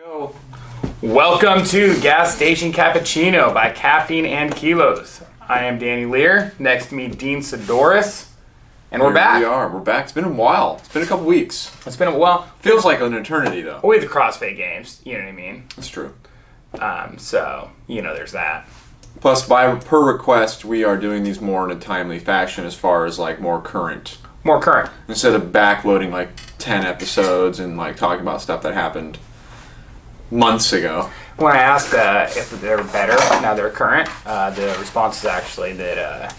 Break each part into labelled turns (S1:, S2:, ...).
S1: Go. Welcome to Gas Station Cappuccino by Caffeine and Kilos. I am Danny Lehr. Next to me, Dean Saddoris. And we're back.
S2: We're back. It's been a while. It's been a couple weeks.
S1: It's been a while.
S2: Feels like an eternity, though.
S1: We have the CrossFit games. You know what I mean?
S2: That's true.
S1: So, there's that.
S2: Plus, per request, we are doing these more in a timely fashion as far as, more current.
S1: More current.
S2: Instead of backloading, 10 episodes and, talking about stuff that happened months ago.
S1: When I asked if they were better, now they're current, the response is actually that,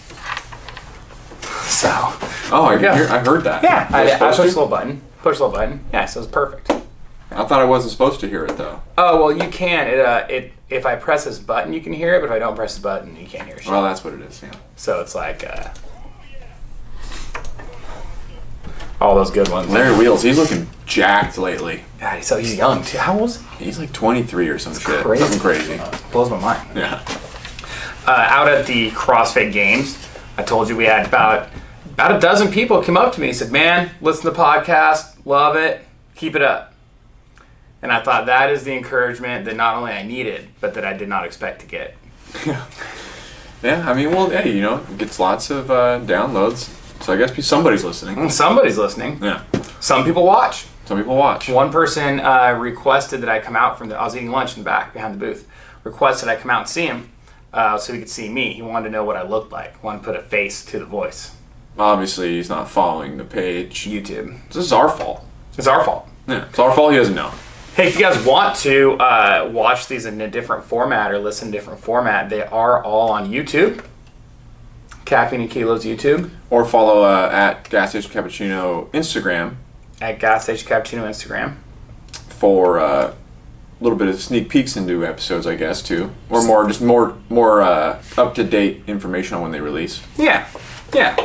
S1: so.
S2: Oh, I heard that.
S1: Yeah, I pushed a little button. Yeah, so it's perfect.
S2: I thought I wasn't supposed to hear it, though.
S1: Oh, well, you can. If I press this button, you can hear it, but if I don't press the button, you can't hear shit.
S2: Well, that's what it is, yeah.
S1: So it's all those good ones.
S2: Larry Wheels, he's looking jacked lately.
S1: God, so he's young, too. How old is he?
S2: He's 23 or some shit.
S1: Crazy.
S2: Something crazy.
S1: Blows my mind.
S2: Yeah.
S1: Out at the CrossFit games, I told you we had about a dozen people come up to me and said, man, listen to the podcast, love it, keep it up. And I thought that is the encouragement that not only I needed, but that I did not expect to get.
S2: Yeah. Yeah, I mean, well, hey, it gets lots of downloads. So I guess somebody's listening.
S1: Somebody's listening.
S2: Yeah.
S1: Some people watch.
S2: Some people watch.
S1: One person requested that I come out I was eating lunch in the back behind the booth, requested I come out and see him so he could see me. He wanted to know what I looked like. Wanted to put a face to the voice.
S2: Obviously, he's not following the page.
S1: YouTube.
S2: This is our fault.
S1: It's our fault.
S2: Yeah, it's our fault he doesn't know.
S1: Hey, if you guys want to watch these in a different format or listen to a different format, they are all on YouTube. Caffeine and Kilos YouTube.
S2: Or follow at Gas Station Cappuccino Instagram.
S1: At Gas Station Cappuccino Instagram.
S2: For a little bit of sneak peeks into episodes, I guess, too. Or more up-to-date information on when they release.
S1: Yeah. Yeah.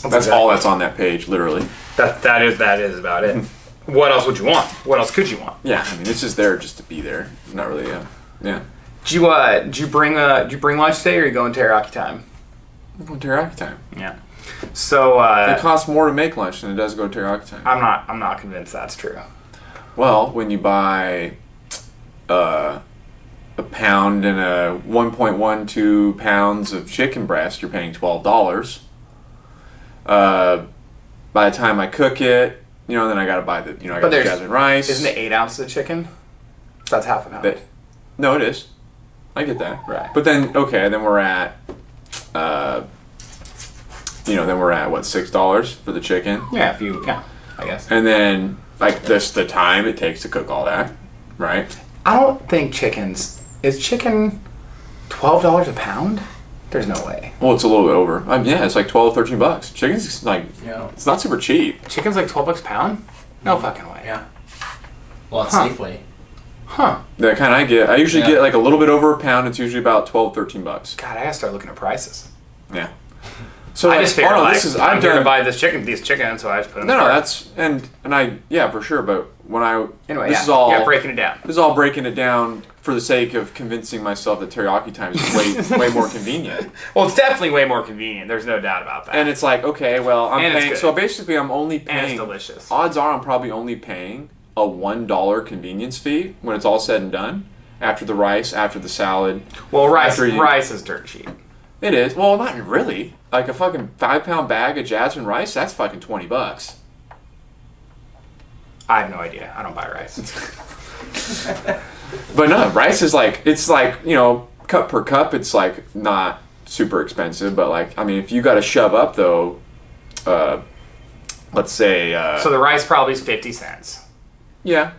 S2: That's all that's on that page, literally.
S1: That is about it. What else would you want? What else could you want?
S2: Yeah, I mean, it's just there just to be there. It's not really, yeah.
S1: Did you bring lunch today, or are you going teriyaki time?
S2: I'm going teriyaki time.
S1: Yeah. So
S2: it costs more to make lunch than it does to go teriyaki time.
S1: I'm not convinced that's true.
S2: Well, when you buy a pound and a 1.12 pounds of chicken breast, you're paying $12. By the time I cook it, then I gotta buy I got the jasmine rice.
S1: Isn't it 8 ounces of chicken? That's half a pound.
S2: No, it is. I get that.
S1: Right.
S2: But then, then we're at, what, $6 for the chicken?
S1: Yeah, I guess.
S2: And then, the time it takes to cook all that, right?
S1: I don't think is chicken $12 a pound? There's no way.
S2: Well, it's a little bit over. It's like $12, $13. Chicken's it's not super cheap.
S1: Chicken's like $12 a pound? No fucking way.
S3: Yeah. Well, it's Safeway.
S1: Huh.
S2: The kind I get, I usually get a little bit over a pound. It's usually about $12, $13.
S1: God, I gotta start looking at prices.
S2: Yeah. So
S1: I just figured I'm here to buy these chicken, so I just put them.
S2: No, that's and for sure. But when
S1: this is all breaking it down.
S2: This is all breaking it down for the sake of convincing myself that teriyaki time is way more convenient.
S1: Well, it's definitely way more convenient. There's no doubt about that.
S2: And it's okay, well, I'm paying. So basically, I'm only paying.
S1: And it's delicious.
S2: Odds are, I'm probably only paying a $1 convenience fee when it's all said and done. After the rice, after the salad.
S1: Well, rice is dirt cheap.
S2: It is. Well, not really. Like a fucking 5-pound bag of jasmine rice, that's fucking $20.
S1: I have no idea. I don't buy rice.
S2: But no, rice is cup per cup, it's not super expensive, but if you got to shove up though, let's say.
S1: So the rice probably is 50 cents.
S2: Yeah.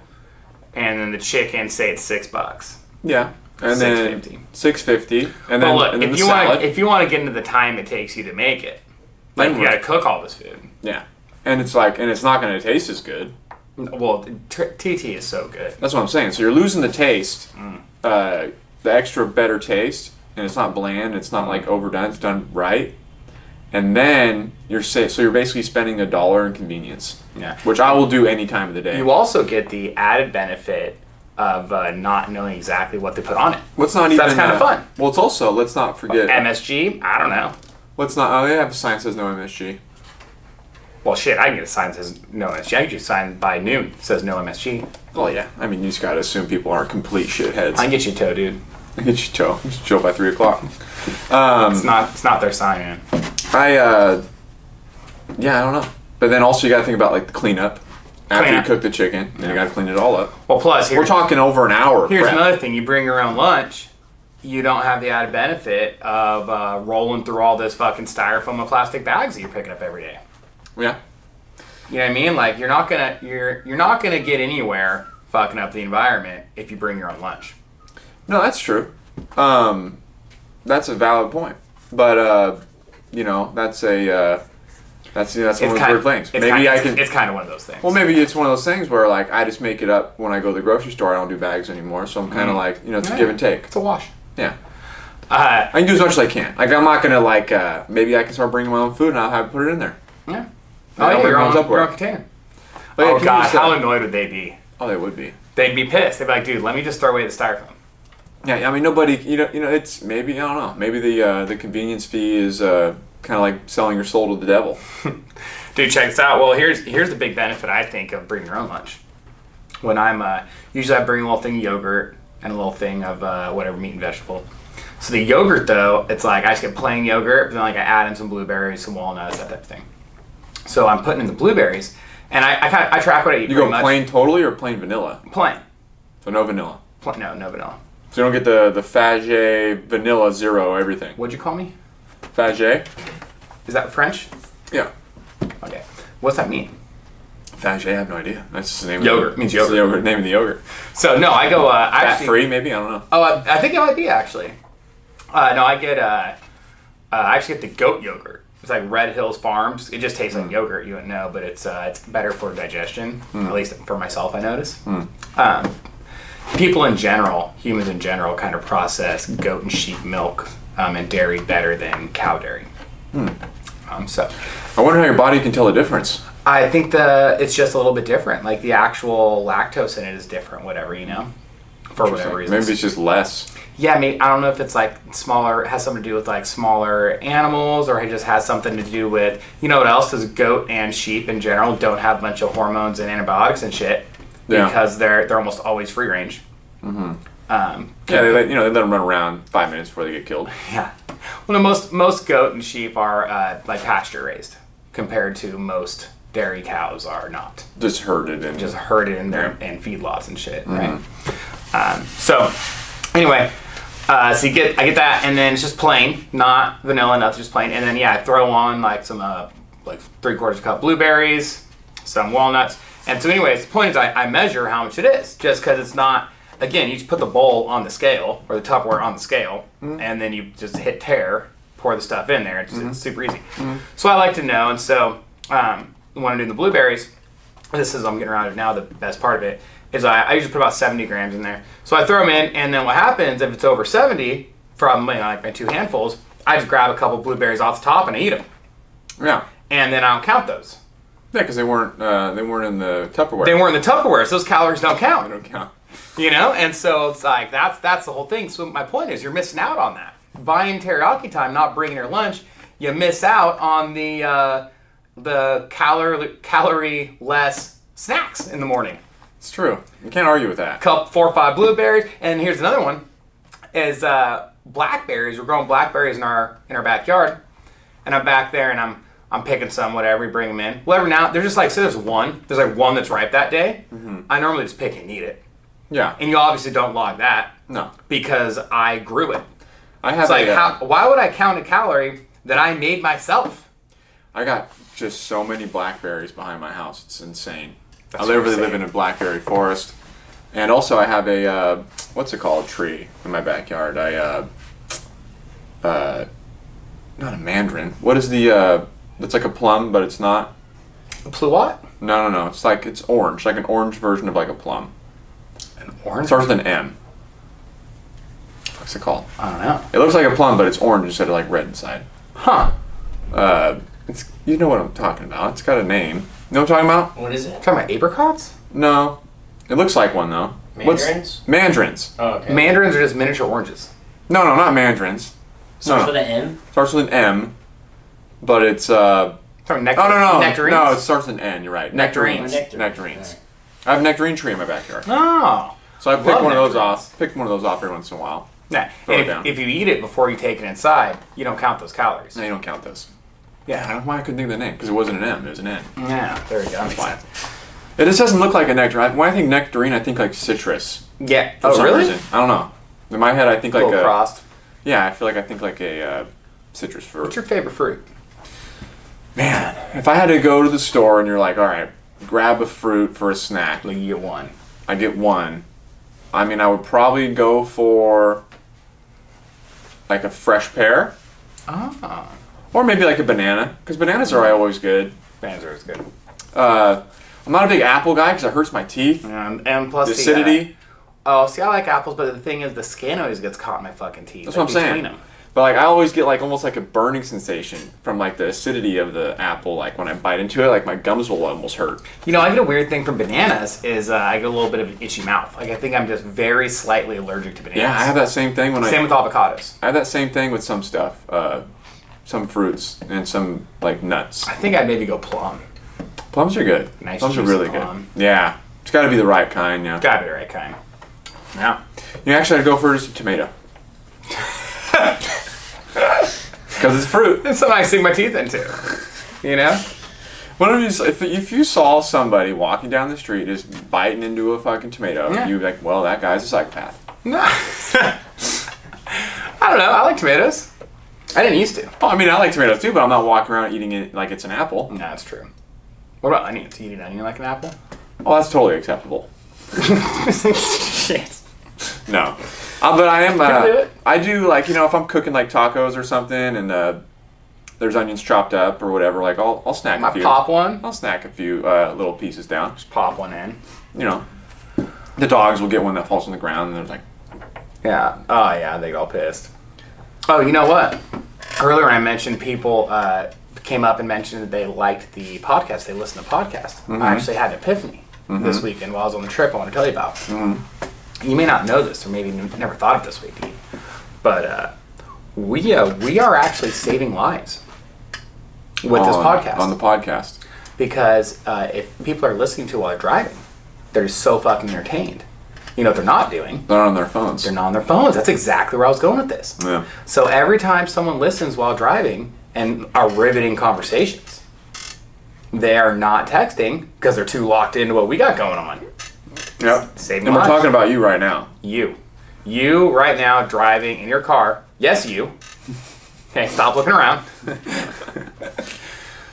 S1: And then the chicken, say it's $6.
S2: Yeah. And then $6.50. And then,
S1: look,
S2: and then
S1: if you want to get into the time it takes you to make it, you got to cook all this food.
S2: Yeah. And it's not going to taste as good.
S1: Well, TT is so good.
S2: That's what I'm saying. So you're losing the taste, the extra better taste, and it's not bland. It's not overdone. It's done right. And then you're basically spending $1 in convenience.
S1: Yeah.
S2: Which I will do any time of the day.
S1: You also get the added benefit of not knowing exactly what they put on it.
S2: That's kind
S1: of fun.
S2: Well, it's also, let's not forget.
S1: MSG? I don't know.
S2: Let's not. Oh, they have a sign that says no MSG.
S1: Well, shit, I can get a sign that says no MSG. I can get a sign by noon that says no MSG.
S2: Well, yeah. I mean, you just gotta assume people aren't complete shitheads.
S1: I can get you a toe, dude.
S2: I get you Joe. Just Joe by 3 o'clock.
S1: It's not their sign, man.
S2: I don't know. But then also you gotta think about like the cleanup after you cook the chicken. Then you gotta clean it all up.
S1: Well, plus
S2: we're talking over an hour.
S1: Here's
S2: prep.
S1: another thing: you bring your own lunch. You don't have the added benefit of rolling through all this fucking styrofoam and plastic bags that you're picking up every day.
S2: Yeah.
S1: You know what I mean? Like you're not gonna get anywhere fucking up the environment if you bring your own lunch.
S2: No, that's true. That's a valid point. But that's one of those weird things.
S1: It's kind of one of those things.
S2: Well, maybe it's one of those things where like I just make it up when I go to the grocery store. I don't do bags anymore, so I'm kind of like it's a give and take.
S1: It's a wash.
S2: Yeah. I can do as much as I can. Like I'm not gonna maybe I can start bringing my own food and I'll have to put it in there.
S1: Yeah. Oh yeah, your own container.
S2: But
S1: oh god, how annoyed would they be?
S2: Oh, they would be.
S1: They'd be pissed. They'd be like, dude, let me just throw away the styrofoam.
S2: Yeah, I mean nobody. It's maybe I don't know. Maybe the convenience fee is kind of like selling your soul to the devil.
S1: Dude, check this out. Well, here's the big benefit I think of bringing your own lunch. When I'm usually I bring a little thing of yogurt and a little thing of whatever meat and vegetable. So the yogurt though, it's like I just get plain yogurt, but then like I add in some blueberries, some walnuts, that type of thing. So I'm putting in the blueberries, and I track what I eat.
S2: You go plain totally or plain vanilla?
S1: Plain.
S2: So no vanilla.
S1: No vanilla.
S2: So you don't get the Faget vanilla zero everything.
S1: What'd you call me?
S2: Faget.
S1: Is that French?
S2: Yeah.
S1: Okay. What's that mean?
S2: Faget, I have no idea. That's the name
S1: yogurt.
S2: of it.
S1: Means yogurt.
S2: It's the name of the yogurt.
S1: So no, I go
S2: fat free maybe, I don't know.
S1: Oh, I think it might be actually. No, I get I actually get the goat yogurt. It's like Red Hills Farms. It just tastes like yogurt. You wouldn't know, but it's better for digestion. At least for myself, I notice. People in general, humans in general, kind of process goat and sheep milk and dairy better than cow dairy. So
S2: I wonder how your body can tell the difference.
S1: I think it's just a little bit different. Like the actual lactose in it is different. Whatever, for whatever reason.
S2: Maybe it's just less.
S1: Yeah, I don't know if it's like smaller, it has something to do with like smaller animals, or it just has something to do with, what else is goat and sheep in general don't have a bunch of hormones and antibiotics and shit because they're almost always free range.
S2: They let them run around 5 minutes before they get killed.
S1: Yeah. Well, most goat and sheep are like pasture raised compared to most dairy cows are not.
S2: Just herded in
S1: there in feedlots and shit, right? So anyway. I get that, and then it's just plain, not vanilla, nothing, just plain. And then I throw on like some like 3/4 cup blueberries, some walnuts, and so anyways, the point is I measure how much it is, just because it's not. Again, you just put the bowl on the scale or the Tupperware on the scale, and then you just hit tear, pour the stuff in there. It's super easy. So I like to know, and so when I'm doing the blueberries, this is I'm getting around it now. The best part of it is I usually put about 70 grams in there. So I throw them in, and then what happens if it's over 70 from like my 2 handfuls, I just grab a couple blueberries off the top and I eat them.
S2: Yeah.
S1: And then I don't count those.
S2: Yeah, because they weren't in the Tupperware.
S1: They weren't in the Tupperware, so those calories don't count.
S2: They don't count.
S1: And so it's like that's the whole thing. So my point is, you're missing out on that. Buying teriyaki time, not bringing your lunch, you miss out on the calorie less snacks in the morning.
S2: It's true. You can't argue with that.
S1: 4 or 5 blueberries, and here's another one: is blackberries. We're growing blackberries in our backyard, and I'm back there and I'm picking some, whatever. We bring them in. Well, every now there's just like say there's one that's ripe that day. I normally just pick it and eat it.
S2: Yeah.
S1: And you obviously don't log that.
S2: No.
S1: Because I grew it.
S2: I have
S1: why would I count a calorie that I made myself?
S2: I got just so many blackberries behind my house. It's insane. I literally live in a blackberry forest. And also I have a, what's it called, tree in my backyard. Not a mandarin. What is it's like a plum, but it's not.
S1: A pluot?
S2: No. It's orange. Like an orange version of like a plum.
S1: An orange?
S2: It starts with an M. What's it called?
S1: I don't know.
S2: It looks like a plum, but it's orange instead of like red inside.
S1: Huh.
S2: You know what I'm talking about. It's got a name. You know what I'm talking about?
S3: What is it?
S1: Talking about apricots?
S2: No. It looks like one though.
S3: Mandarins?
S2: Mandarins.
S3: Oh, okay.
S1: Mandarins are just miniature oranges.
S2: No, not mandarins.
S3: Starts with an M?
S2: Starts with an M, but it's
S1: Sorry,
S2: Oh, no.
S1: nectarines?
S2: No, it starts with an N. You're right.
S1: Nectarines.
S2: Nectarines. I have a nectarine tree in my backyard.
S1: Oh.
S2: So I pick
S1: Love
S2: one of those
S1: nectarines.
S2: off. Pick one of those off every once in a while.
S1: Yeah.
S2: Throw it
S1: And
S2: down.
S1: if you eat it before you take it inside, you don't count those calories.
S2: No, you don't count those. I
S1: Yeah.
S2: don't know why I couldn't think of the name, because it wasn't an M, it was an N.
S1: Yeah, there we go. That makes
S2: fine.
S1: sense.
S2: It just doesn't look like a nectarine. When I think nectarine, I think like citrus.
S1: Yeah.
S2: For
S1: Oh,
S2: some
S1: really?
S2: reason. I don't know. In my head, I think
S1: A
S2: like
S1: little crossed.
S2: Yeah, I feel like I think like a citrus fruit.
S1: What's your favorite fruit?
S2: Man, if I had to go to the store and you're like, all right, grab a fruit for a snack,
S1: Like, you get one.
S2: I get one. I mean, I would probably go for like a fresh pear,
S1: Ah.
S2: or maybe like a banana, because bananas are always good.
S1: Bananas are always good.
S2: I'm not a big apple guy because it hurts my teeth.
S1: And plus
S2: The acidity.
S1: Oh, see, I like apples, but the thing is, the skin always gets caught in my fucking teeth.
S2: That's what I'm saying.
S1: Them.
S2: But like I always get like almost like a burning sensation from like the acidity of the apple. Like when I bite into it, like my gums will almost hurt.
S1: You know, I get a weird thing from bananas is I get a little bit of an itchy mouth. Like, I think I'm just very slightly allergic to bananas.
S2: Yeah, I have that same thing when
S1: Same with avocados.
S2: I have that same thing with some stuff, some fruits and some like nuts.
S1: I think I'd maybe go plum.
S2: Plums are good.
S1: Nice
S2: Plums are
S1: juicy
S2: really
S1: plum.
S2: good. Yeah, it's got to be the right kind. Yeah,
S1: Gotta be the right kind. Yeah.
S2: you actually had to go for just a tomato because it's fruit.
S1: It's something I sink my teeth into. You know?
S2: What if you saw somebody walking down the street just biting into a fucking tomato,
S1: Yeah.
S2: you'd be like, well, that guy's a psychopath.
S1: No. I don't know. I like tomatoes. I didn't used to.
S2: Well, I mean, I like tomatoes too, but I'm not walking around eating it like it's an apple.
S1: No, that's true. What about onions? You eat an onion like an apple?
S2: Oh, that's totally acceptable.
S1: Shit.
S2: No. But I am,
S1: Can I do it?
S2: I do like, if I'm cooking like tacos or something and there's onions chopped up or whatever, like I'll snack
S1: My
S2: a few.
S1: pop one?
S2: I'll snack a few little pieces down.
S1: Just pop one in.
S2: The dogs will get one that falls on the ground and they're like,
S1: Yeah. Oh, yeah. They get all pissed. Oh, you know what? Earlier I mentioned people came up and mentioned that they liked the podcast. They listened to podcasts. I actually had an epiphany this weekend while I was on the trip I want to tell you about. You may not know this, or maybe never thought of this way, Pete. But we are actually saving lives with this podcast.
S2: On the podcast.
S1: Because if people are listening to while they're driving, they're so fucking entertained. You know what they're not doing?
S2: They're on their phones.
S1: They're not on their phones. That's exactly where I was going with this.
S2: Yeah.
S1: So every time someone listens while driving and are riveting conversations, they are not texting because they're too locked into what we got going on.
S2: Yep.
S1: Saving
S2: And we're
S1: lives.
S2: talking about you right now.
S1: You right now driving in your car. Yes, you. Okay, stop looking around.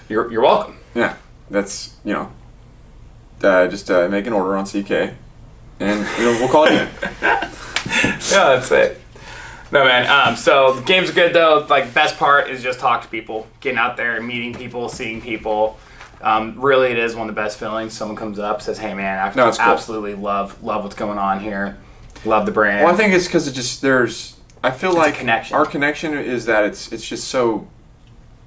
S1: You're welcome.
S2: Yeah. That's, just make an order on CK. And we'll call it in.
S1: Yeah, that's it. No, man. So the games are good though. Like, best part is just talk to people, getting out there, meeting people, seeing people. Really, it is one of the best feelings. Someone comes up, says, "Hey, man, I
S2: No, it's cool.
S1: absolutely love what's going on here. Love the brand."
S2: Well, I think it's because I feel like
S1: a connection.
S2: Our connection is that it's just so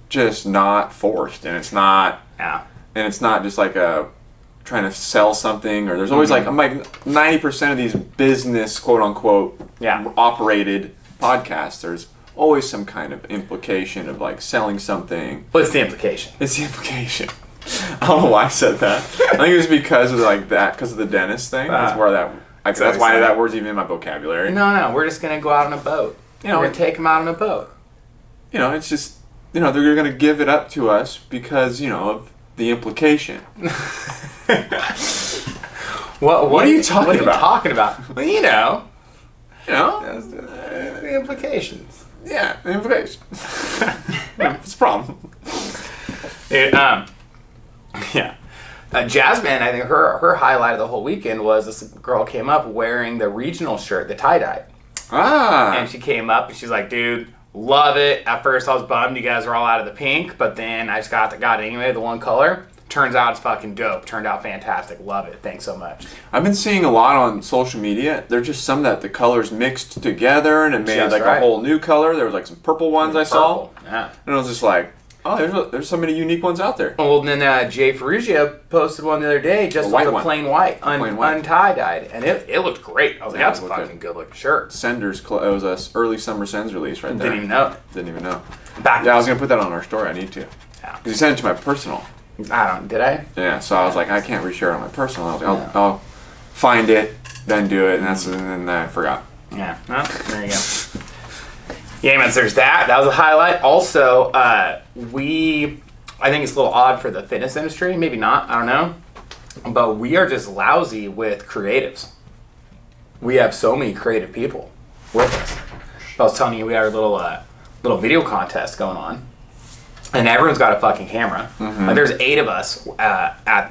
S2: just not forced, and it's not just like trying to sell something, or there's always like 90% of these business quote unquote operated podcasts, there's always some kind of implication of like selling something.
S1: What's the implication?
S2: It's the implication. I don't know why I said that. I think it was because of because of the dentist thing. That's where that's why that word's even in my vocabulary.
S1: No, we're just gonna go out on a boat. We're gonna take them out on a boat.
S2: It's just they're gonna give it up to us because of the implication.
S1: What
S2: are you talking
S1: What are you
S2: about?
S1: talking about? Well, the implications.
S2: Yeah, the implication. It's a problem.
S1: Dude, yeah. Jasmine, I think her highlight of the whole weekend was this girl came up wearing the regional shirt, the tie-dye. And she came up and she's like, dude, love it. At first I was bummed you guys were all out of the pink, but then I just got it anyway, the one color. Turns out it's fucking dope. Turned out fantastic. Love it. Thanks so much.
S2: I've been seeing a lot on social media. There's just some that the colors mixed together and it made
S1: Just
S2: like a whole new color. There was like some purple ones I saw.
S1: Yeah.
S2: And I was just like, oh, there's so many unique ones out there.
S1: Well, then Jay Ferrugia posted one the other day just with a plain white, untie-dyed, and it looked great. I was like, that's a fucking good-looking shirt.
S2: Senders, it was a early summer Sens release right there.
S1: Didn't even know.
S2: Didn't even know.
S1: Back
S2: Yeah, I was going to put that on our story. I need to. Because you sent it to my personal.
S1: Did I?
S2: Yeah, so I was like, I can't reshare it on my personal. I was like, I'll find it, then do it, and then I forgot.
S1: Yeah, well, there you go. Yeah, man, so there's that. That was a highlight. Also, I think it's a little odd for the fitness industry. Maybe not, I don't know. But we are just lousy with creatives. We have so many creative people with us. I was telling you, we had our little video contest going on. And everyone's got a fucking camera.
S2: Mm-hmm.
S1: Like, there's 8 of us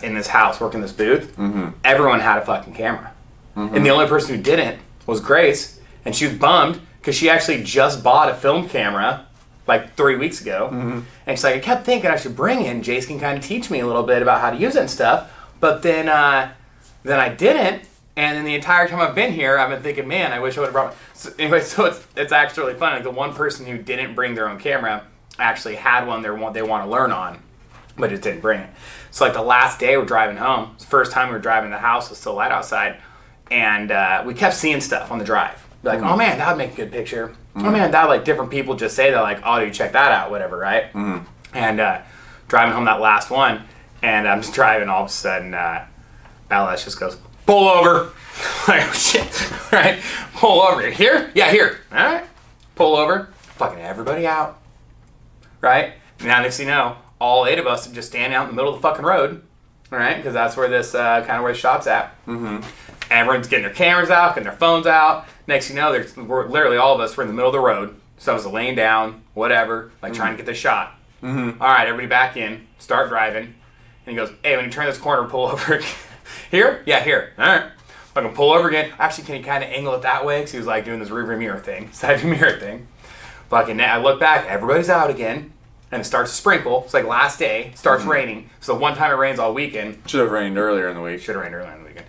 S1: in this house working this booth.
S2: Mm-hmm.
S1: Everyone had a fucking camera.
S2: Mm-hmm.
S1: And the only person who didn't was Grace. And she was bummed because she actually just bought a film camera like 3 weeks ago.
S2: Mm-hmm.
S1: And she's like, I kept thinking I should bring in. Jace can kind of teach me a little bit about how to use it and stuff. But then I didn't. And then the entire time I've been here, I've been thinking, man, I wish I would have brought. So anyway, so it's actually really funny. Like, the one person who didn't bring their own camera actually had one they want to learn on, but just didn't bring it. So like the last day we're driving home, it's the first time we were driving, the house was still light outside, and we kept seeing stuff on the drive. Like, oh man, that would make a good picture. Oh man, that, like, different people just say that, like, oh, you check that out, whatever, right? And driving home that last one, and I'm just driving, all of a sudden LS just goes, pull over. Like, oh, shit, right? Pull over. Here? Yeah, here. All right. Pull over. Fucking everybody out. Right? Now, next thing you know, all 8 of us are just standing out in the middle of the fucking road, right? Because that's where this kind of where the shop's at. Everyone's getting their cameras out, getting their phones out. Next thing you know, we're literally all of us were in the middle of the road. So I was laying down, whatever, like trying to get the shot. All right, everybody back in, start driving. And he goes, hey, when you turn this corner, pull over. Here? Yeah, here. All right. I can pull over again. Actually, can you kind of angle it that way? Because he was like doing this rearview mirror thing, side view mirror thing. Fucking, I look back, everybody's out again. And it starts to sprinkle. It's like last day, starts raining. So one time it rains all weekend.
S2: Should have rained earlier in the week.
S1: Should have rained earlier in the weekend.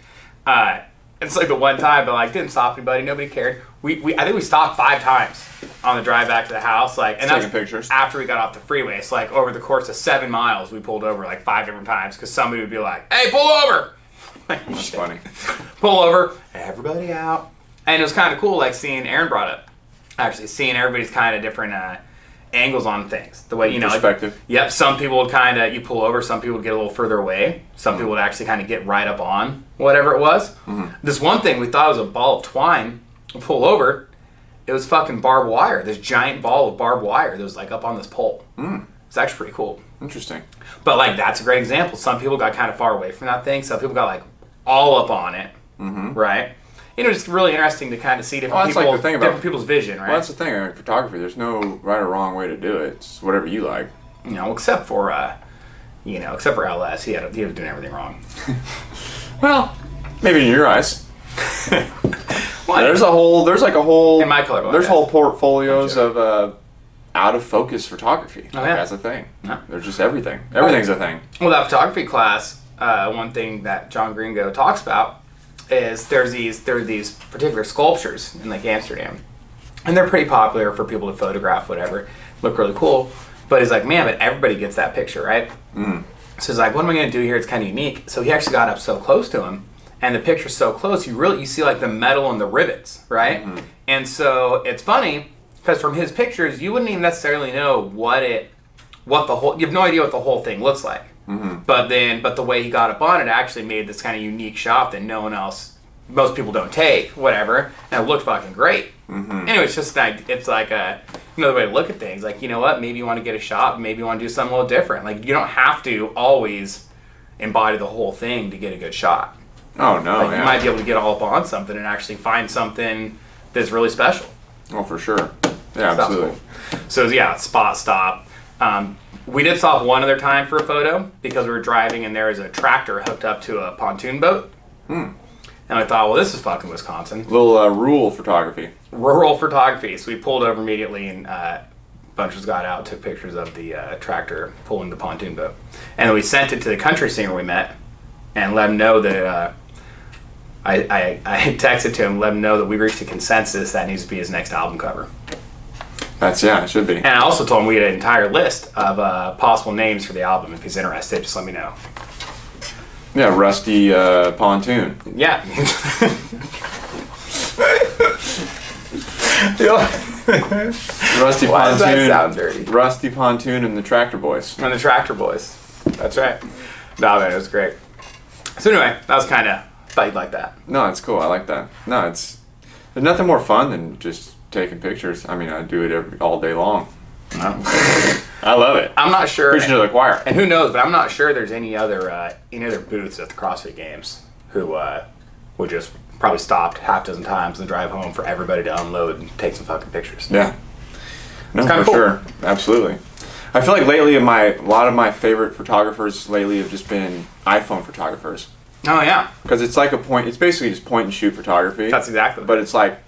S1: It's like the one time, but like didn't stop anybody. Nobody cared. I think we stopped 5 times on the drive back to the house. Like, and
S2: taking pictures
S1: after we got off the freeway. So like over the course of 7 miles, we pulled over like 5 different times because somebody would be like, "Hey, pull over!" Like,
S2: That's funny.
S1: Pull over. Everybody out. And it was kind of cool, like seeing Aaron brought up. Actually, seeing everybody's kind of different angles on things. The way, you know,
S2: perspective.
S1: Like, yep, some people would kind of, you pull over, some people would get a little further away. Some people would actually kind of get right up on whatever it was. This one thing, we thought it was a ball of twine. We pull over, it was fucking barbed wire. This giant ball of barbed wire that was like up on this pole. It's actually pretty cool.
S2: Interesting.
S1: But like, that's a great example. Some people got kind of far away from that thing. Some people got like all up on it, right? You know, it's really interesting to kind of see different people,
S2: like the thing about,
S1: different people's vision, right?
S2: Well, that's the thing. In photography, there's no right or wrong way to do it. It's whatever you like.
S1: You know, except for LS, he was doing everything wrong.
S2: Well, maybe in your eyes.
S1: Well,
S2: there's like a whole
S1: in my color.
S2: There's whole portfolios of out of focus photography.
S1: Oh yeah,
S2: that's a thing.
S1: Yeah.
S2: There's just everything. Everything's a thing.
S1: Well, that photography class, one thing that John Gringo talks about is there are these particular sculptures in like Amsterdam, and they're pretty popular for people to photograph, whatever, look really cool. But he's like, man, but everybody gets that picture, right? So he's like, what am I going to do here? It's kind of unique. So he actually got up so close to him, and the picture's so close, you see like the metal and the rivets, right? And so it's funny because from his pictures, you wouldn't even necessarily know you have no idea what the whole thing looks like. But the way he got up on it actually made this kind of unique shot that most people don't take, whatever, and it looked fucking great. Anyway, it's like another way to look at things. Like, you know what, maybe you want to get a shot, maybe you want to do something a little different. Like, you don't have to always embody the whole thing to get a good shot.
S2: Oh, no,
S1: You might be able to get all up on something and actually find something that's really special.
S2: Oh, for sure. Yeah, absolutely.
S1: Cool. So, yeah, spot stop. We did stop one other time for a photo because we were driving and there was a tractor hooked up to a pontoon boat. And I thought, well, this is fucking Wisconsin.
S2: Little rural photography.
S1: Rural photography. So we pulled over immediately and bunches got out, took pictures of the tractor pulling the pontoon boat. And then we sent it to the country singer we met and let him know that I texted to him, let him know that we reached a consensus that needs to be his next album cover.
S2: It should be.
S1: And I also told him we had an entire list of possible names for the album. If he's interested, just let me know.
S2: Yeah, Rusty Pontoon.
S1: Yeah.
S2: Rusty
S1: Why does
S2: Pontoon.
S1: that sound dirty?
S2: Rusty Pontoon and the Tractor Boys.
S1: And the Tractor Boys. That's right. No, man, it was great. So anyway, that was kind of, thought you'd like that.
S2: No, it's cool. I like that. No, there's nothing more fun than just taking pictures. I mean, I do it all day long. I love it.
S1: I'm not sure.
S2: Preaching to the choir.
S1: And who knows, but I'm not sure there's any other booths at the CrossFit Games who would just probably stop half a dozen times and drive home for everybody to unload and take some fucking pictures.
S2: Yeah. No,
S1: kinda
S2: for
S1: cool.
S2: sure. Absolutely. I feel like lately, a lot of my favorite photographers lately have just been iPhone photographers.
S1: Oh, yeah.
S2: Because it's like it's basically just point and shoot photography.
S1: That's exactly.
S2: But it's like,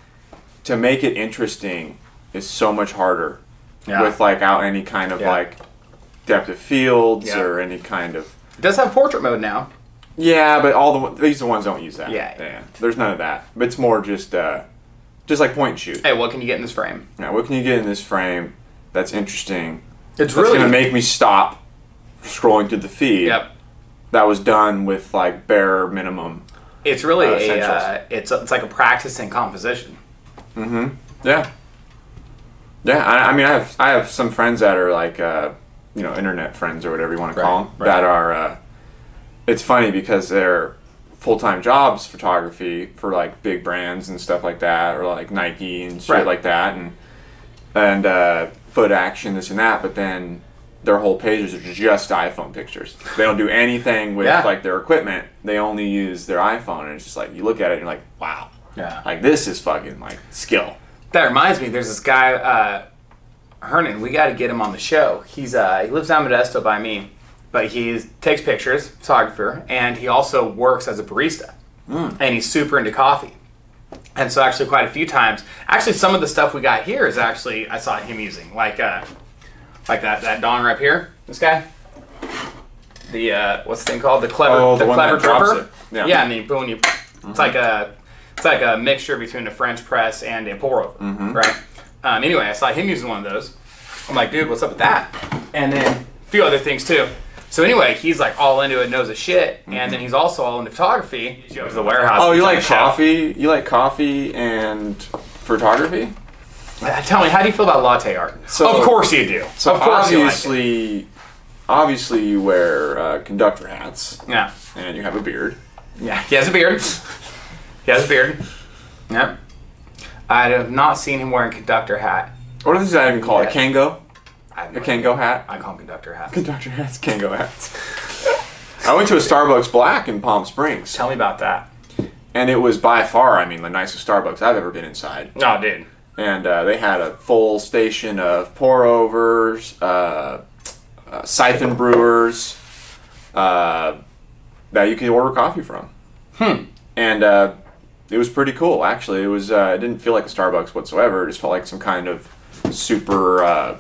S2: to make it interesting is so much harder.
S1: Yeah.
S2: Without any kind of like depth of fields
S1: Yeah.
S2: or any kind of.
S1: It does have portrait mode now.
S2: Yeah, but these ones don't use that.
S1: Yeah.
S2: There's none of that. But it's more just like point and shoot.
S1: Hey, what can you get in this frame?
S2: Yeah, what can you get in this frame that's interesting?
S1: It's
S2: That's
S1: really
S2: gonna make me stop scrolling through the feed.
S1: Yep.
S2: That was done with like bare minimum.
S1: It's really
S2: essentials.
S1: it's like a practice in composition.
S2: Mm-hmm. Yeah. Yeah. I mean, I have some friends that are like internet friends or whatever you want to call them that are. It's funny because they're full-time jobs photography for like big brands and stuff like that, or like Nike and shit like that, and Foot Action, this and that. But then their whole pages are just iPhone pictures. They don't do anything with like their equipment. They only use their iPhone, and it's just like you look at it and you're like, wow, like this is fucking like skill.
S1: That reminds me, there's this guy, Hernan. We got to get him on the show. He lives down Modesto by me, but he takes pictures, photographer, and he also works as a barista. And he's super into coffee. And so actually quite a few times, actually some of the stuff we got here is actually, I saw him using, like that donger up here, this guy. The, what's the thing called? The clever,
S2: the one
S1: clever
S2: that drops
S1: dripper.
S2: it. Yeah.
S1: Yeah, and then when you, it's like a mixture between a French press and a pour over, right? Anyway, I saw him using one of those. I'm like, dude, what's up with that? And then a few other things too. So anyway, he's like all into it, knows his shit, and then he's also all into photography. He goes to the warehouse.
S2: Oh, you like coffee? You like coffee and photography?
S1: Tell me, how do you feel about latte art?
S2: So,
S1: of course you do.
S2: So
S1: of course
S2: obviously you wear conductor hats.
S1: Yeah.
S2: And you have a beard.
S1: Yeah, he has a beard. Yep. I have not seen him wearing a conductor hat.
S2: What does that even call it? A Kango? A Kango hat?
S1: I call them conductor hats.
S2: Conductor hats, Kango hats. I went to a Starbucks Black in Palm Springs.
S1: Tell me about that.
S2: And it was by far, the nicest Starbucks I've ever been inside.
S1: Oh, dude.
S2: And they had a full station of pour-overs, siphon brewers, that you could order coffee from. And it was pretty cool, actually. It was. It didn't feel like a Starbucks whatsoever. It just felt like some kind of super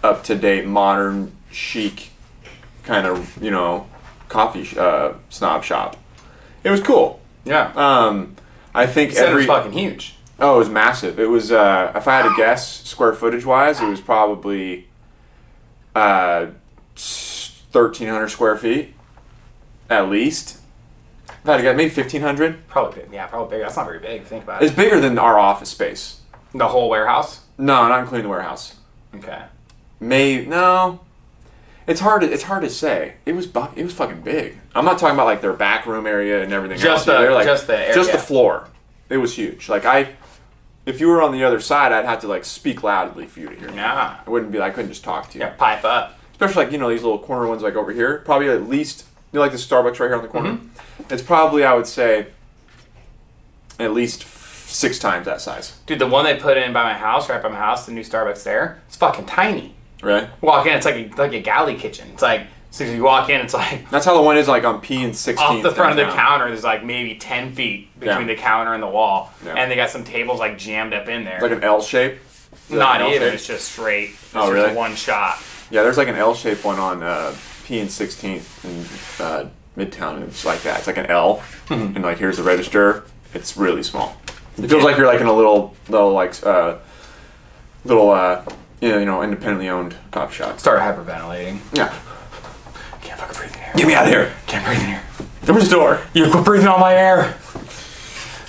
S2: up-to-date, modern, chic kind of, coffee snob shop. It was cool.
S1: Yeah.
S2: I think
S1: it was fucking huge.
S2: Oh, it was massive. It was, if I had to guess, square footage-wise, it was probably 1,300 square feet, at least. If I had to guess, maybe 1,500.
S1: Probably big. Yeah, probably bigger. That's not very big. Think about it.
S2: It's bigger than our office space.
S1: The whole warehouse?
S2: No, not including the warehouse.
S1: Okay.
S2: No. It's hard to say. It was fucking big. I'm not talking about like their back room area and everything else.
S1: The area.
S2: Just the floor. It was huge. Like if you were on the other side, I'd have to like speak loudly for you to hear me.
S1: Yeah.
S2: I couldn't just talk to you.
S1: Yeah, pipe up.
S2: Especially like, these little corner ones like over here. Probably at least, like the Starbucks right here on the corner. It's probably, I would say, at least 6 times that size.
S1: Dude, the one they put in by my house, right by my house, the new Starbucks there, it's fucking tiny.
S2: Really?
S1: Walk in, it's like a galley kitchen. It's like, so you walk in, it's like...
S2: That's how the one is like on P and 16th.
S1: Off the front of the counter, there's like maybe 10 feet between the counter and the wall.
S2: Yeah.
S1: And they got some tables like jammed up in there.
S2: Like an L shape?
S1: Not even, it's just straight. It's just
S2: really?
S1: one shot.
S2: Yeah, there's like an L-shaped one on P and 16th in Midtown. It's like that. It's like an L, and like here's the register. It's really small. It feels like you're like in a little independently owned coffee shop.
S1: Start hyperventilating.
S2: Yeah.
S1: Can't fucking breathe in here.
S2: Get me out of here.
S1: Can't breathe in here.
S2: Where's the door?
S1: You quit breathing on my air.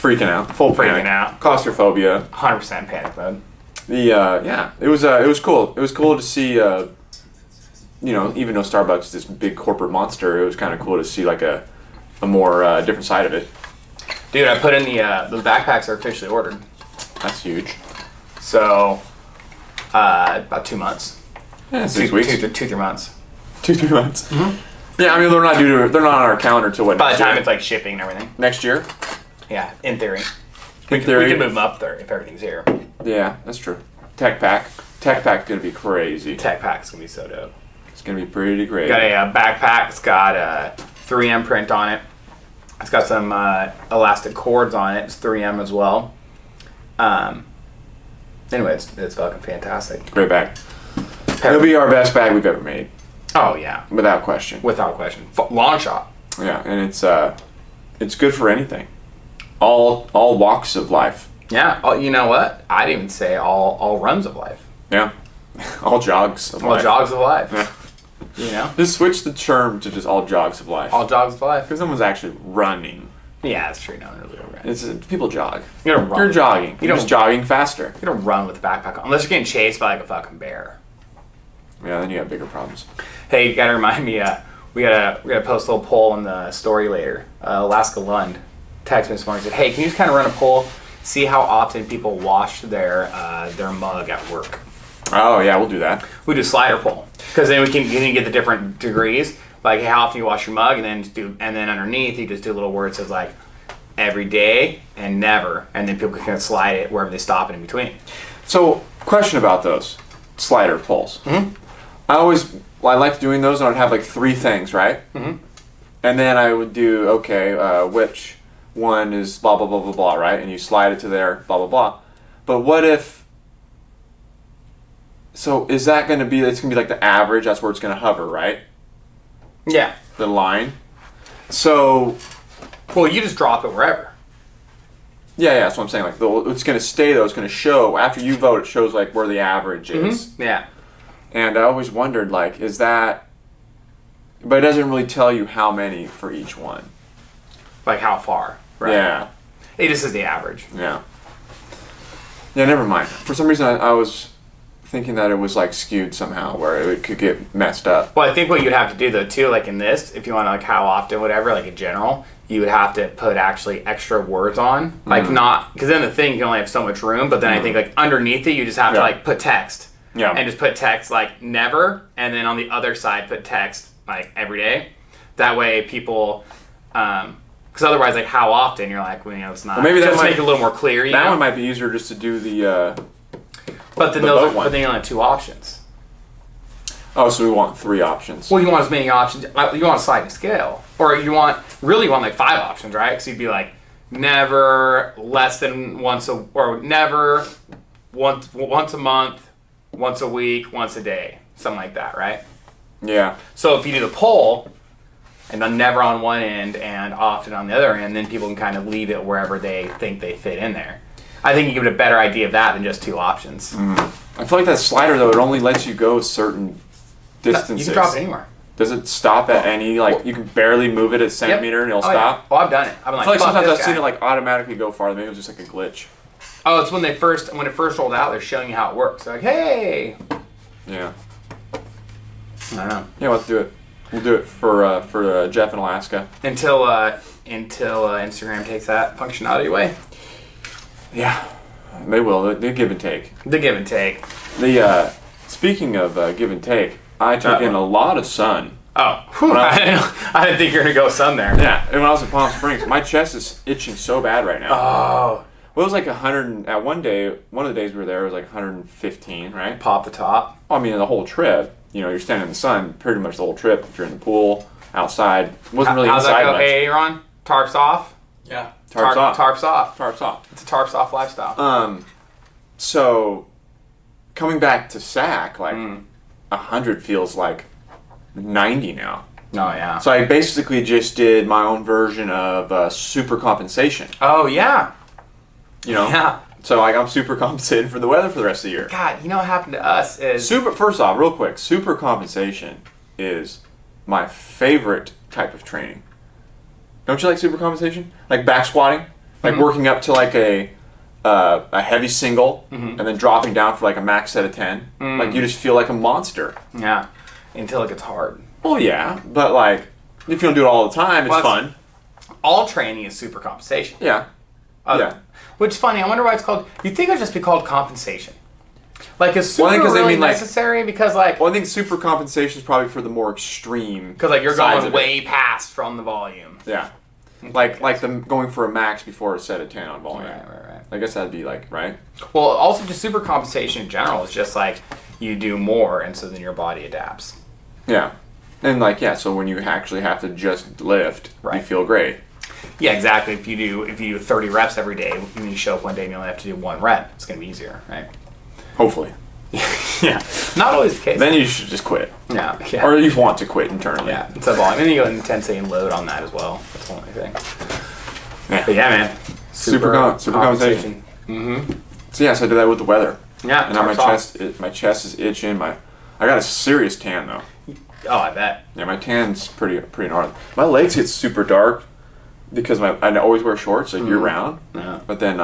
S2: Freaking out. Full
S1: Freaking
S2: panic.
S1: out.
S2: Claustrophobia.
S1: 100% panic mode.
S2: It was cool. It was cool to see. Even though Starbucks is this big corporate monster, it was kind of cool to see like a more different side of it.
S1: Dude, I put in the backpacks are officially ordered.
S2: That's huge.
S1: So, about 2 months.
S2: Yeah, 6 weeks.
S1: 2-3 months.
S2: 2-3 months. Mm-hmm. Yeah, I mean they're not on our calendar till what?
S1: By the time it's like shipping and everything.
S2: Next year.
S1: Yeah, in theory.
S2: In theory.
S1: We can move them up there if everything's here.
S2: Yeah, that's true. Tech Pack's gonna be crazy.
S1: Tech Pack's gonna be so dope.
S2: It's gonna be pretty great.
S1: Got a backpack. It's got a 3M print on it. It's got some elastic cords on it. It's 3M as well. Anyway, it's fucking fantastic.
S2: Great bag. It'll be our best bag we've ever made.
S1: Oh yeah,
S2: without question.
S1: Without question. Long shot.
S2: Yeah, and it's good for anything. All walks of life.
S1: Yeah. Oh, you know what? I'd even say all runs of life.
S2: Yeah. All jogs of life.
S1: All jogs of life.
S2: Yeah.
S1: You know?
S2: Just switch the term to just all jogs of life.
S1: All jogs of life.
S2: Because someone's actually running.
S1: Yeah, that's true. No one really runs.
S2: People jog.
S1: You don't run.
S2: You're jogging. You're just jogging faster.
S1: You don't run with a backpack on. Unless you're getting chased by like a fucking bear.
S2: Yeah, then you have bigger problems.
S1: Hey, you gotta remind me, we gotta post a little poll in the story later. Alaska Lund texted me this morning and said, hey, can you just kind of run a poll, see how often people wash their mug at work?
S2: Oh yeah, we'll do that.
S1: We do a slider poll because then you can get the different degrees, like how often you wash your mug, and then underneath you just do a little word that says like every day and never, and then people can slide it wherever they stop in between.
S2: So, question about those slider polls.
S1: Mm-hmm.
S2: I liked doing those, and I'd have like 3 things, right?
S1: Mm-hmm.
S2: And then I would do which one is blah blah blah blah blah, right? And you slide it to there, blah blah blah. But what if? So is that going to be? It's going to be like the average. That's where it's going to hover, right?
S1: Yeah.
S2: The line. So.
S1: Well, you just drop it wherever.
S2: Yeah, that's what I'm saying. Like it's going to stay though. It's going to show after you vote. It shows like where the average is.
S1: Mm-hmm. Yeah.
S2: And I always wondered, like, is that? But it doesn't really tell you how many for each one.
S1: Like how far? Right?
S2: Yeah.
S1: It just is the average.
S2: Yeah. Yeah. Never mind. For some reason, I was thinking that it was like skewed somehow, where it could get messed up.
S1: Well, I think what you'd have to do though too, like in this, if you want to like how often, whatever, like in general, you would have to put actually extra words on, like not because then the thing can only have so much room. But then I think like underneath it, you just have to like put text.
S2: Yeah.
S1: And just put text like never, and then on the other side put text like every day. That way people, because otherwise like how often you're like, well, it's not. Well, maybe that might make it a little more clear.
S2: That one might be easier just to do the.
S1: But then but then you only have 2 options.
S2: Oh, so we want 3 options.
S1: Well, you want as many options. You want a sliding scale, or you want like 5 options, right? Because you'd be like never less than once or never once a month. Once a week, once a day, something like that, right?
S2: Yeah.
S1: So if you do the poll, and then never on one end and often on the other end, then people can kind of leave it wherever they think they fit in there. I think you give it a better idea of that than just 2 options.
S2: I feel like that slider, though, it only lets you go certain distances.
S1: No, you can drop it anywhere.
S2: Does it stop at any, like, you can barely move it a centimeter and it'll stop?
S1: Yeah. Oh, I've done it. I've been
S2: I feel like sometimes I've seen it, like, automatically go farther. Maybe it was just, like, a glitch.
S1: Oh, it's when it first rolled out, they're showing you how it works. They're like, hey!
S2: Yeah.
S1: I don't know.
S2: Yeah, let's do it. We'll do it for Jeff in Alaska.
S1: Until Instagram takes that functionality away.
S2: Yeah, they will. They give and take.
S1: The give and take.
S2: Speaking of give and take, I took in a lot of sun.
S1: Oh, I didn't think you were gonna go sun there.
S2: Yeah, and when I was in Palm Springs, my chest is itching so bad right now.
S1: Oh.
S2: Well, it was like 100 at one day. One of the days we were there, it was like 115, right?
S1: Pop the top.
S2: I mean, the whole trip. You know, you're standing in the sun pretty much the whole trip. If you're in the pool, outside, wasn't really
S1: how's
S2: inside
S1: that go?
S2: much.
S1: Hey, Aaron, tarps off.
S3: Yeah.
S2: Tarps off.
S1: Tarps off.
S2: Tarps off.
S1: It's a tarps off lifestyle.
S2: So coming back to SAC, like 100 feels like 90 now.
S1: Oh yeah.
S2: So I basically just did my own version of super compensation.
S1: Oh yeah.
S2: You know.
S1: Yeah.
S2: So I'm super compensated for the weather for the rest of the year.
S1: God, you know what happened to us is
S2: First off, real quick, super compensation is my favorite type of training. Don't you like super compensation? Like back squatting, like working up to like a a heavy single, and then dropping down for like a max set of 10. Like you just feel like a monster.
S1: Yeah, until it gets hard.
S2: Well, yeah, but like if you don't do it all the time, it's fun.
S1: All training is super compensation.
S2: Yeah. Yeah.
S1: Which is funny. I wonder why it's called. You'd think it would just be called compensation. Like, is super
S2: I think
S1: really
S2: they mean, like,
S1: necessary? Because, like...
S2: Well, I think super compensation is probably for the more extreme.
S1: Because, like, you're going way past from the volume.
S2: Yeah. Like them going for a max before a set of 10 on volume.
S1: Right.
S2: I guess that'd be like, right?
S1: Well, also just super compensation in general is just like you do more, and so then your body adapts.
S2: Yeah. And like, yeah, so when you actually have to just lift, you feel great.
S1: Yeah, exactly. If you do 30 reps every day, when you show up one day and you only have to do 1 rep, it's going to be easier, right?
S2: Hopefully.
S1: Yeah. Not always the case.
S2: Then you should just quit.
S1: Yeah.
S2: Or you want to quit internally.
S1: Yeah. It's a volume. And then you go intensity and load on that as well. That's the only thing. Yeah. But yeah, man.
S2: Super compensation. So yeah, so I did that with the weather.
S1: Yeah.
S2: And now my chest is itching. I got a serious tan though.
S1: Oh, I bet.
S2: Yeah, my tan's pretty gnarly. My legs get super dark because I always wear shorts year round. Yeah. But then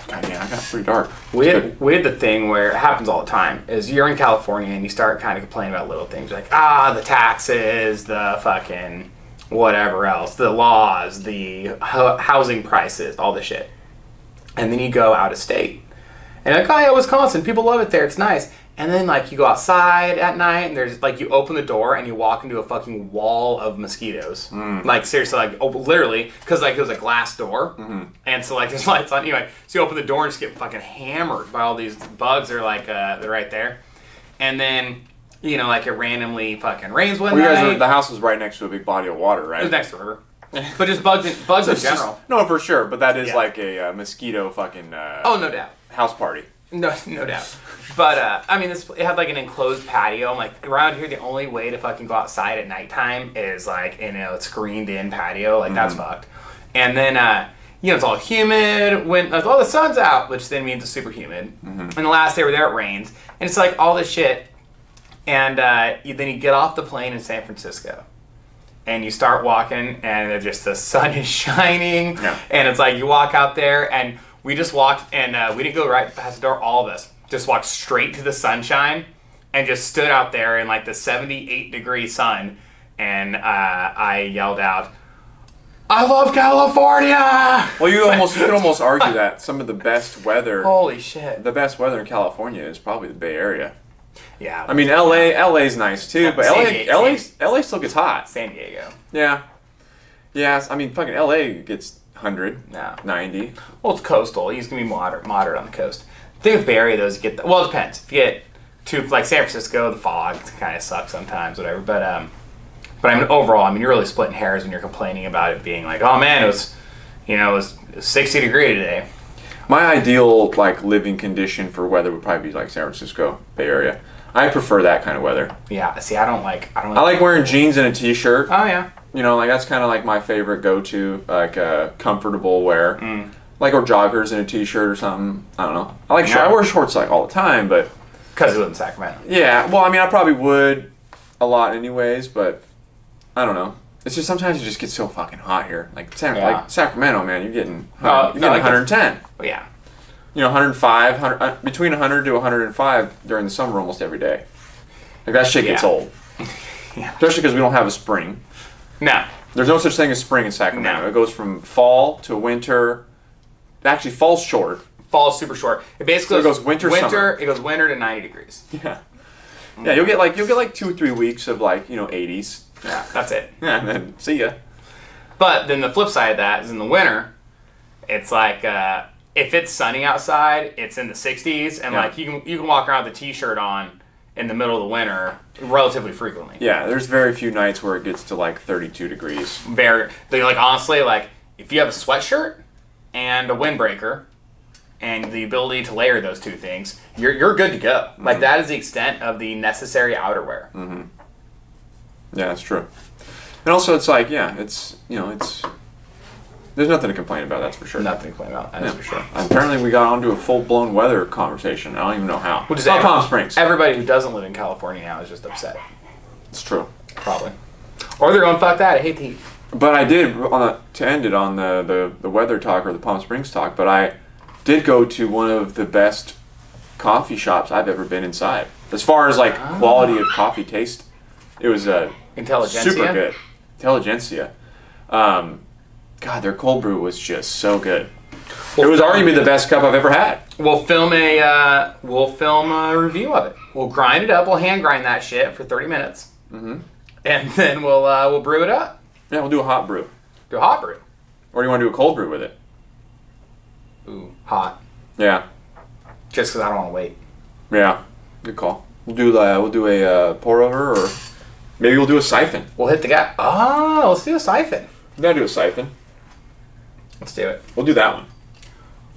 S2: God, yeah, I got pretty dark.
S1: We had the thing where it happens all the time is you're in California and you start kind of complaining about little things like the taxes, the fucking whatever else, the laws, the housing prices, all this shit. And then you go out of state. And like, oh yeah, Wisconsin, people love it there, it's nice. And then like you go outside at night and there's like you open the door and you walk into a fucking wall of mosquitoes. Like seriously, like literally, because like it was a glass door, and so like there's lights on. Anyway, so you open the door and just get fucking hammered by all these bugs. They're like they're right there, and then you know like it randomly fucking rains one night.
S2: The house was right next to a big body of water, right?
S1: It was next to a river. But just bugs in general.
S2: No, for sure. But that is like a mosquito fucking.
S1: Oh, no doubt.
S2: House party.
S1: No doubt. But, I mean, it had, like, an enclosed patio. I'm like, around here, the only way to fucking go outside at nighttime is, like, in a screened-in patio. Like, that's fucked. And then, you know, it's all humid. When the sun's out, which then means it's super humid. And the last day we're there, it rains. And it's, like, all this shit. And then you get off the plane in San Francisco. And you start walking, and the sun is shining. Yeah. And it's like, you walk out there, and... We just walked, and we didn't go right past the door, all of us. Just walked straight to the sunshine and just stood out there in like the 78-degree sun. And I yelled out, I love California!
S2: Well, you could almost argue that some of the best weather...
S1: Holy shit.
S2: The best weather in California is probably the Bay Area.
S1: Yeah.
S2: I mean, LA's nice too, but LA still gets hot.
S1: San Diego.
S2: Yeah. Yeah, I mean, fucking LA gets... 100, 90.
S1: Well, it's coastal. It's going to be moderate on the coast. The thing with Bay Area, though, is it depends. If you get to, like, San Francisco, the fog kind of sucks sometimes, whatever. But I mean, overall, I mean, you're really splitting hairs when you're complaining about it being like, oh, man, it was 60 degree today.
S2: My ideal, like, living condition for weather would probably be, like, San Francisco, Bay Area. I prefer that kind of weather.
S1: Yeah, see, I
S2: like wearing jeans and a t-shirt.
S1: Oh, yeah.
S2: You know, like that's kind of like my favorite go-to, like comfortable wear, like or joggers and a t-shirt or something. I don't know. I wear shorts like all the time, but
S1: because you live in Sacramento.
S2: Yeah, well, I mean, I probably would a lot anyways, but I don't know. It's just sometimes it just gets so fucking hot here. Like Sacramento, man, you're getting 110.
S1: Well, yeah.
S2: You know, 105, between 100 to 105 during the summer almost every day. Like that shit gets old.
S1: Yeah.
S2: Especially because we don't have a spring.
S1: No.
S2: There's no such thing as spring in Sacramento. No. It goes from fall to winter. Actually, fall's short.
S1: Fall's super short. It basically
S2: goes winter, summer.
S1: It goes winter to 90 degrees.
S2: Yeah. Yeah, you'll get like 2 or 3 weeks of like, 80s.
S1: Yeah, that's it.
S2: Yeah, and then see ya.
S1: But then the flip side of that is in the winter, it's like if it's sunny outside, it's in the 60s, and like you can walk around with a t-shirt on in the middle of the winter relatively frequently.
S2: Yeah, there's very few nights where it gets to like 32 degrees.
S1: Honestly, like if you have a sweatshirt and a windbreaker and the ability to layer those two things, you're good to go. Like that is the extent of the necessary outerwear.
S2: Yeah, that's true. And also it's like, there's nothing to complain about, that's for sure.
S1: Nothing to complain about, that's for sure.
S2: Apparently we got onto a full-blown weather conversation. I don't even know how.
S1: Which is Palm Springs. Everybody who doesn't live in California now is just upset.
S2: It's true.
S1: Probably. Or they're going, fuck that, I hate the heat.
S2: But I did, to end it on the weather talk or the Palm Springs talk, but I did go to one of the best coffee shops I've ever been inside. As far as like quality of coffee taste, it was
S1: Intelligentsia?
S2: super good. Intelligentsia. God, their cold brew was just so good. It was arguably the best cup I've ever had.
S1: We'll film a review of it. We'll grind it up. We'll hand grind that shit for 30 minutes, and then we'll brew it up.
S2: Yeah, we'll do a hot brew.
S1: Do a hot brew.
S2: Or do you want to do a cold brew with it?
S1: Ooh, hot.
S2: Yeah.
S1: Just because I don't want to wait.
S2: Yeah. Good call. We'll do a pour over, or maybe we'll do a siphon.
S1: We'll hit the guy. Oh, let's do a siphon.
S2: We gotta do a siphon.
S1: Let's do it.
S2: We'll do that one.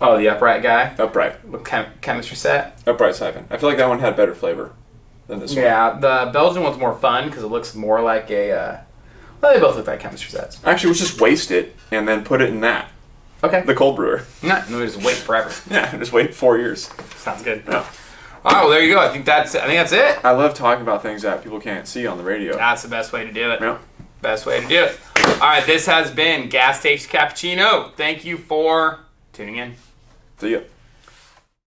S1: Oh, the upright guy
S2: Upright.
S1: with chemistry set.
S2: Upright siphon. I feel like that one had better flavor than this one.
S1: Yeah, the Belgian one's more fun because it looks more like a. Well, they both look like chemistry sets.
S2: Actually, let's just waste it and then put it in that.
S1: Okay.
S2: The cold brewer.
S1: No, and we just wait forever.
S2: Yeah, just wait 4 years.
S1: Sounds good.
S2: Yeah.
S1: All right, well, there you go. I think that's it.
S2: I love talking about things that people can't see on the radio.
S1: That's the best way to do it.
S2: Yeah.
S1: Best way to do it. All right, this has been Gas Station Cappuccino. Thank you for tuning in.
S2: See ya.